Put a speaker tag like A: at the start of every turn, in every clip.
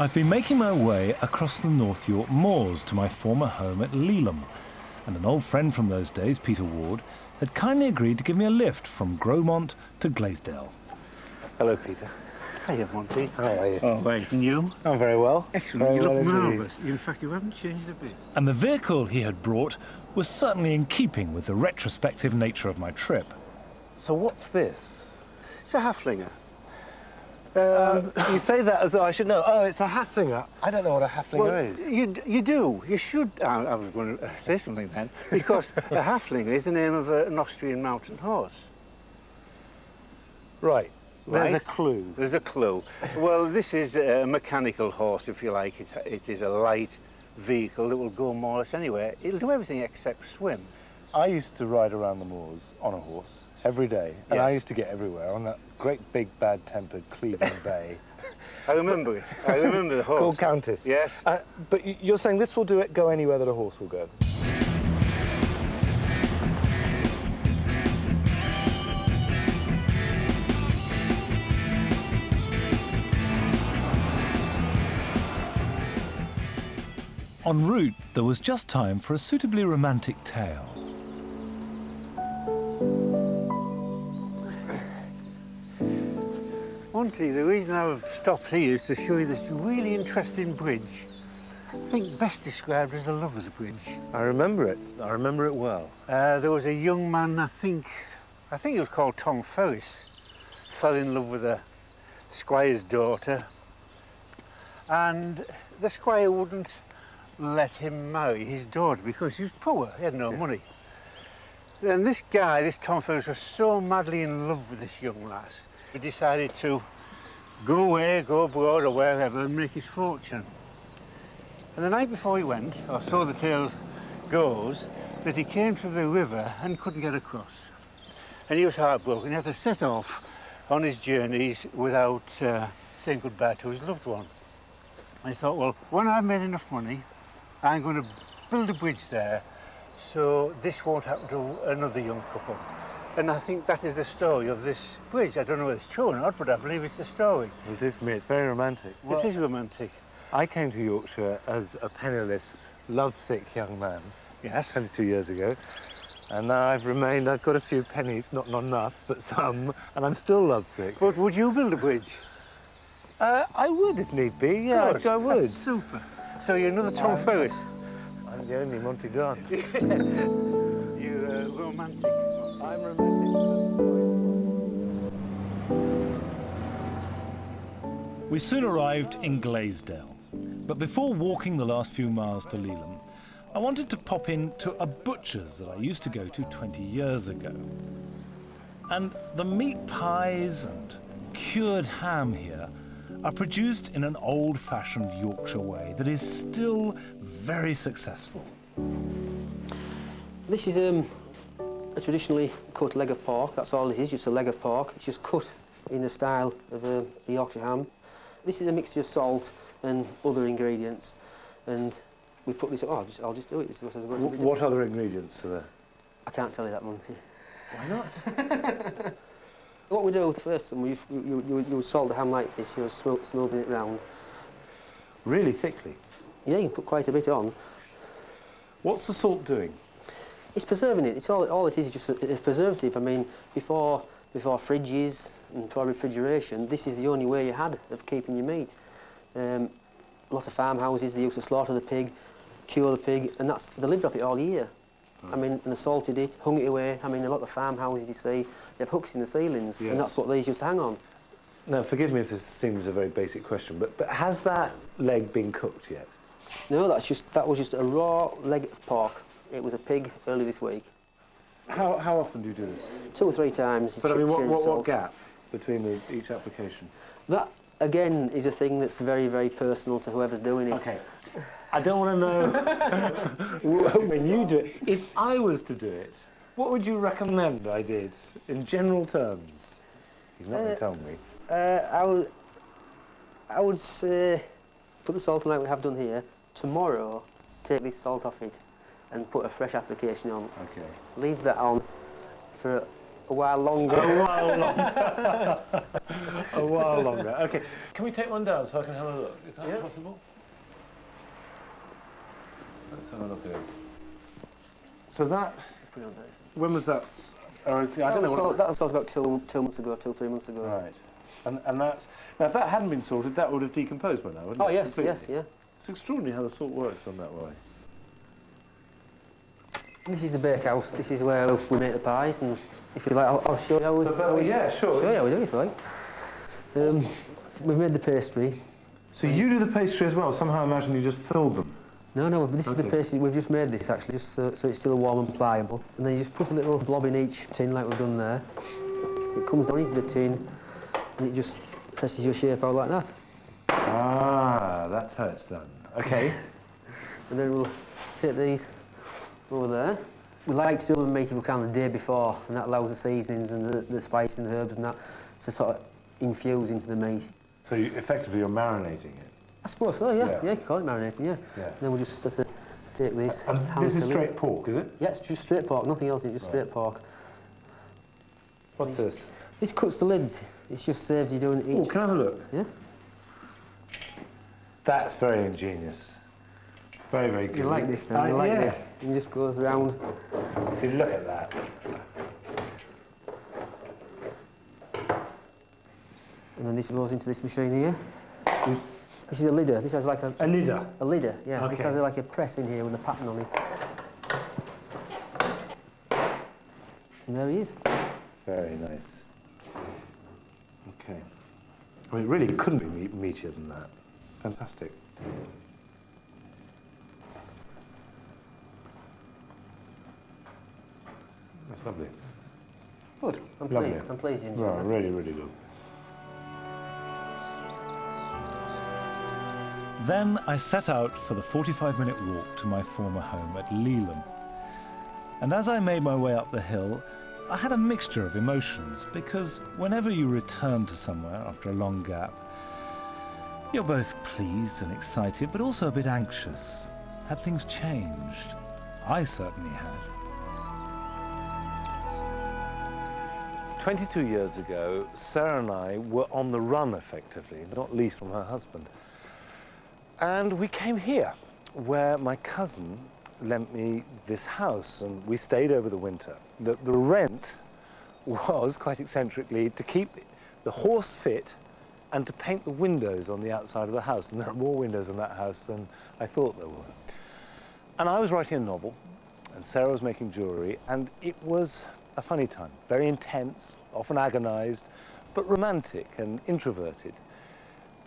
A: I've been making my way across the North York moors to my former home at Lealholm, and an old friend from those days, Peter Ward, had kindly agreed to give me a lift from Gromont to Glaisdale.
B: Hello, Peter.
C: Hiya, Monty.
B: How are you?
C: Oh, right, and you?
B: I'm very well.
C: Excellent,
B: Very
C: you look
B: well
C: marvellous. In fact, you haven't changed a bit.
A: And the vehicle he had brought was certainly in keeping with the retrospective nature of my trip.
B: So what's this?
C: It's a halflinger.
B: You say that as though I should know. Oh, it's a halflinger. I don't know what a halflinger is.
C: You do. You should. I was going to say something then, because a halflinger is the name of an Austrian mountain horse.
B: Right. There's
C: Right?
B: a clue.
C: There's a clue. Well, this is a mechanical horse, if you like. It is a light vehicle that will go more or less anywhere. It'll do everything except swim.
B: I used to ride around the moors on a horse every day, and I
C: Yes.
B: used to get everywhere on that great big bad-tempered Cleveland Bay.
C: I remember it. I remember the horse.
B: Called Countess.
C: Yes.
B: But you're saying this will do it, go anywhere that a horse will go?
A: En route, there was just time for a suitably romantic tale.
C: Monty, the reason I've stopped here is to show you this really interesting bridge. I think best described as a lover's bridge.
B: I remember it. I remember it well.
C: There was a young man, I think he was called Tom Ferris, fell in love with a squire's daughter, and the squire wouldn't let him marry his daughter because he was poor, he had no money. And this guy, this Tom Ferris, was so madly in love with this young lass, he decided to go away, go abroad or wherever and make his fortune. And the night before he went, or so the tale goes, that he came to the river and couldn't get across. And he was heartbroken. He had to set off on his journeys without saying goodbye to his loved one. And he thought, well, when I've made enough money, I'm going to build a bridge there so this won't happen to another young couple. And I think that is the story of this bridge. I don't know whether it's true or not, but I believe it's the story.
B: It'll do for me. It's very romantic. Well,
C: it is romantic.
B: I came to Yorkshire as a penniless, lovesick young man.
C: Yes.
B: 22 years ago. And now I've got a few pennies, not enough, but some, and I'm still lovesick.
C: But would you build a bridge?
B: I would if need be, yeah,
C: Good.
B: I would.
C: That's super. So you're another Tom Ferris?
B: I'm the only Monty Don.
C: You're romantic.
B: I'm romantic.
A: We soon arrived in Glaisdale, but before walking the last few miles to Lealholm, I wanted to pop in to a butcher's that I used to go to 20 years ago. And the meat pies and cured ham here are produced in an old-fashioned Yorkshire way that is still very successful.
D: This is a traditionally cut leg of pork. That's all it is, just a leg of pork. It's just cut in the style of a Yorkshire ham. This is a mixture of salt and other ingredients, and we put this. Oh, I'll just do it.
B: What other ingredients are there?
D: I can't tell you that, Monty.
B: Why not?
D: What we do first, you would salt the ham like this, smoothing it round.
B: Really thickly?
D: Yeah, you can put quite a bit on.
B: What's the salt doing?
D: It's preserving it. It's all it is just a preservative. I mean, before fridges and before refrigeration, this is the only way you had of keeping your meat. A lot of farmhouses, they used to slaughter the pig, cure the pig, and they lived off it all year. I mean, and they salted it, hung it away. I mean, a lot of farmhouses, you see, they have hooks in the ceilings, and that's what these used to hang on.
B: Now, forgive me if this seems a very basic question, but has that leg been cooked yet?
D: No, that was just a raw leg of pork. It was a pig early this week.
B: How often do you do this?
D: 2 or 3 times.
B: But I mean, what gap between each application?
D: That, again, is a thing that's very, very personal to whoever's doing it.
B: Okay. I don't want to know when you do it. If I was to do it, what would you recommend I did in general terms? He's not going to tell me.
D: I would say put the salt on like we have done here. Tomorrow, take this salt off it and put a fresh application on.
B: Okay.
D: Leave that on for A while longer.
B: A while longer. A while longer. Okay. Can we take one down so I can have a look? Is that possible? Let's have a look at it. So that. When was that? I don't know.
D: That was sold about 2 months ago, 3 months ago.
B: Right. And that's now. If that hadn't been sorted, that would have decomposed by now, wouldn't it?
D: Oh yes,
B: completely?
D: yes, yeah.
B: It's extraordinary how the salt works on that way.
D: This is the bakehouse. This is where we make the pies, and if you like, I'll show you how we.
B: Yeah, sure.
D: Show you how we do it, if you like. We've made the pastry.
B: So you do the pastry as well? Somehow I imagine you just filled them.
D: No, this is the pastry. We've just made this actually, just so it's still warm and pliable. And then you just put a little blob in each tin, like we've done there. It comes down into the tin, and it just presses your shape out like that.
B: Ah, that's how it's done. Okay.
D: And then we'll take these over there. We like to do them and make it if we can the day before, and that allows the seasonings and the spices and the herbs and that to sort of infuse into the meat.
B: So effectively you're marinating it?
D: I suppose so, yeah. Yeah, you can call it marinating, yeah. And then we'll just sort of take this.
B: And this is straight pork, is it?
D: Yeah, it's just straight pork, nothing else, it's just straight pork.
B: What's this?
D: This cuts the lids. It just saves you doing it each.
B: Oh, can I have a look?
D: Yeah.
B: That's very ingenious. Very, very good.
D: You like this then? You like this? It just goes round.
B: See, look at that.
D: And then this goes into this machine here. This is a lidder. This has like a...
B: A lidder?
D: A lidder, yeah.
B: Okay.
D: This has like a press in here with a pattern on it. And there he is.
B: Very nice. Okay. I mean, it really couldn't be meatier than that. Fantastic. That's lovely.
D: Good. I'm
B: Lovely.
D: pleased. I'm pleased you enjoyed
B: Well,
D: that.
B: really, really good.
A: Then I set out for the 45-minute walk to my former home at Lealholm. And as I made my way up the hill, I had a mixture of emotions, because whenever you return to somewhere after a long gap, you're both pleased and excited, but also a bit anxious. Had things changed? I certainly had.
B: 22 years ago, Sarah and I were on the run, effectively, not least from her husband. And we came here, where my cousin lent me this house, and we stayed over the winter. The rent was, quite eccentrically, to keep the horse fit and to paint the windows on the outside of the house. And there are more windows in that house than I thought there were. And I was writing a novel, and Sarah was making jewellery, and it was a funny time. Very intense, often agonised, but romantic and introverted.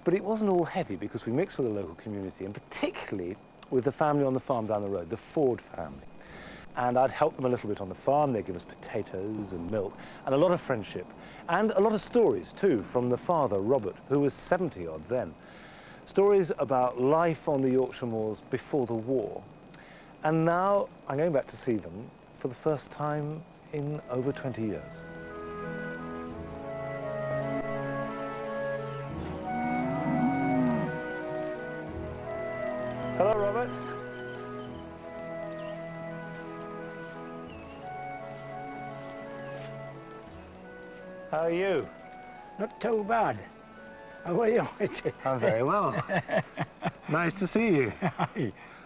B: But it wasn't all heavy, because we mixed with the local community, and particularly with the family on the farm down the road, the Foord family. And I'd help them a little bit on the farm. They'd give us potatoes and milk, and a lot of friendship. And a lot of stories, too, from the father, Robert, who was 70-odd then. Stories about life on the Yorkshire moors before the war. And now I'm going back to see them for the first time in over 20 years. Hello, Robert. How are you?
E: Not too bad. How are you?
B: I'm very well. Nice to see you.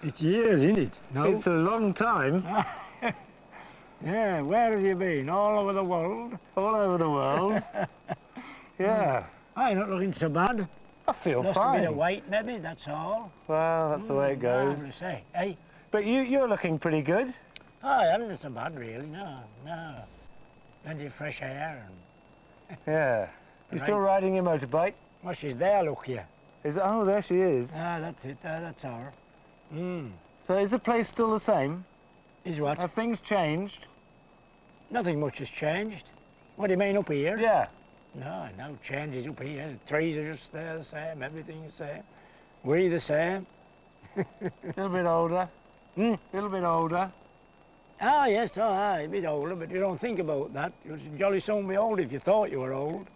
E: It's years, isn't it? No?
B: It's a long time.
E: Yeah, where have you been? All over the world?
B: All over the world. Yeah.
E: I'm not looking so bad.
B: I feel
E: Lost a
B: fine.
E: bit of weight, maybe, that's all.
B: Well, that's the way it goes.
E: I say, hey?
B: But you're looking pretty good.
E: I haven't so bad, really, no. Plenty of fresh air.
B: Yeah. You're still riding your motorbike?
E: Well, she's there, look here.
B: Oh, there she is.
E: Ah, that's it, that's her.
B: So is the place still the same?
E: Is what?
B: Have things changed?
E: Nothing much has changed. What do you mean up here?
B: Yeah.
E: No changes up here. The trees are just there the same, everything's the same. We the same.
B: A little bit older. A little bit older.
E: Ah, yes, a bit older, but you don't think about that. You'd jolly soon be old if you thought you were old.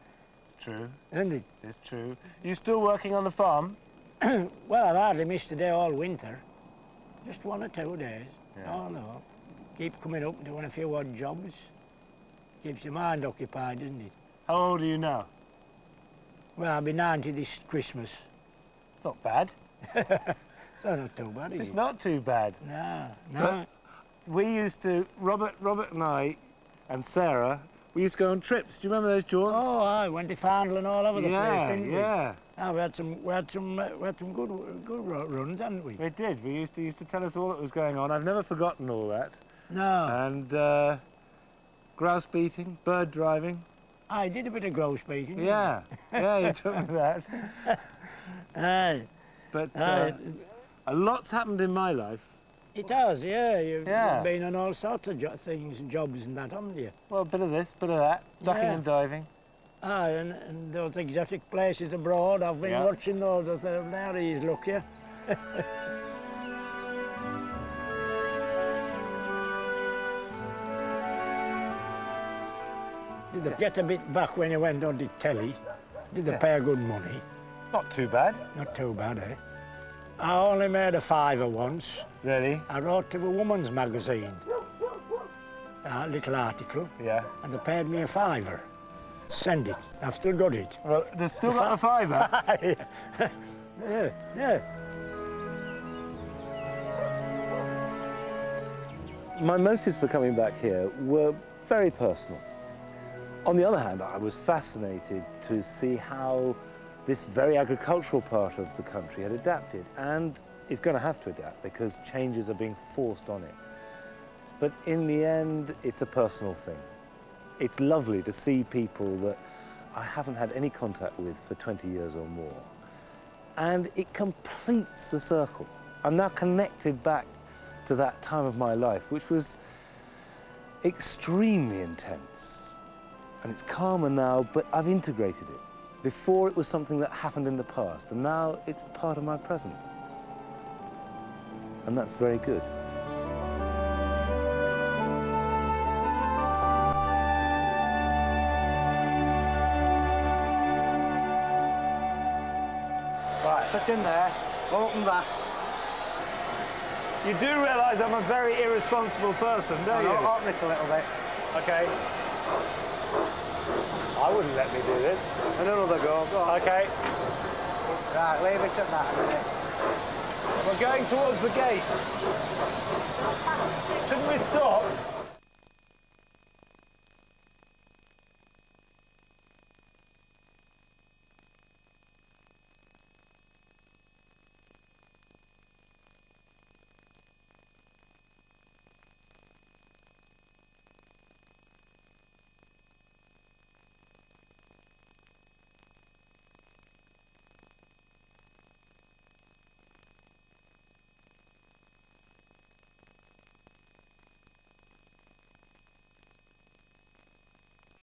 B: It's true.
E: Isn't it?
B: It's true. You still working on the farm?
E: Well, I've hardly missed a day all winter. Just 1 or 2 days.
B: Yeah.
E: Oh, no. Keep coming up and doing a few odd jobs. Keeps your mind occupied, doesn't it?
B: How old are you now?
E: Well, I'll be 90 this Christmas.
B: It's not bad.
E: So not too bad, is
B: It's
E: it?
B: not too bad.
E: No, no.
B: But we used to, Robert and I and Sarah, we used to go on trips. Do you remember those jaunts?
E: Oh, I went to Foundland all over the place, didn't we?
B: Yeah.
E: Oh, we had some good runs, hadn't we?
B: We did. We used to tell us all that was going on. I've never forgotten all that.
E: No.
B: And grouse beating, bird driving.
E: I did a bit of grouse beating. didn't
B: Yeah, yeah, you told me that.
E: I? Aye.
B: But
E: Aye.
B: a lot's happened in my life.
E: It has, yeah. You've
B: Yeah.
E: been on all sorts of things and jobs and that, haven't you?
B: Well, a bit of this, bit of that, ducking
E: Yeah.
B: and diving.
E: Aye, and those exotic places abroad, I've been
B: Yeah.
E: watching those. I thought, now he's lucky. Did they get a bit back when you went on the telly? Did they pay good money?
B: Not too bad.
E: Not too bad, eh? I only made a fiver once.
B: Really?
E: I wrote to a woman's magazine, a little article,
B: Yeah.
E: and they paid me a fiver. Send it. I've still got it.
B: Well, there's still got a fiver.
E: Yeah, yeah.
B: My motives for coming back here were very personal. On the other hand, I was fascinated to see how this very agricultural part of the country had adapted, and is going to have to adapt because changes are being forced on it. But in the end, it's a personal thing. It's lovely to see people that I haven't had any contact with for 20 years or more. And it completes the circle. I'm now connected back to that time of my life, which was extremely intense. And it's calmer now, but I've integrated it. Before it was something that happened in the past, and now it's part of my present. And that's very good.
C: Right, put in there, open that.
B: You do realise I'm a very irresponsible person, don't you?
C: Open it a little bit.
B: Okay. I wouldn't let me do this.
C: Another go, go on.
B: Okay.
C: Right, leave it at that a minute.
B: We're going towards the gate.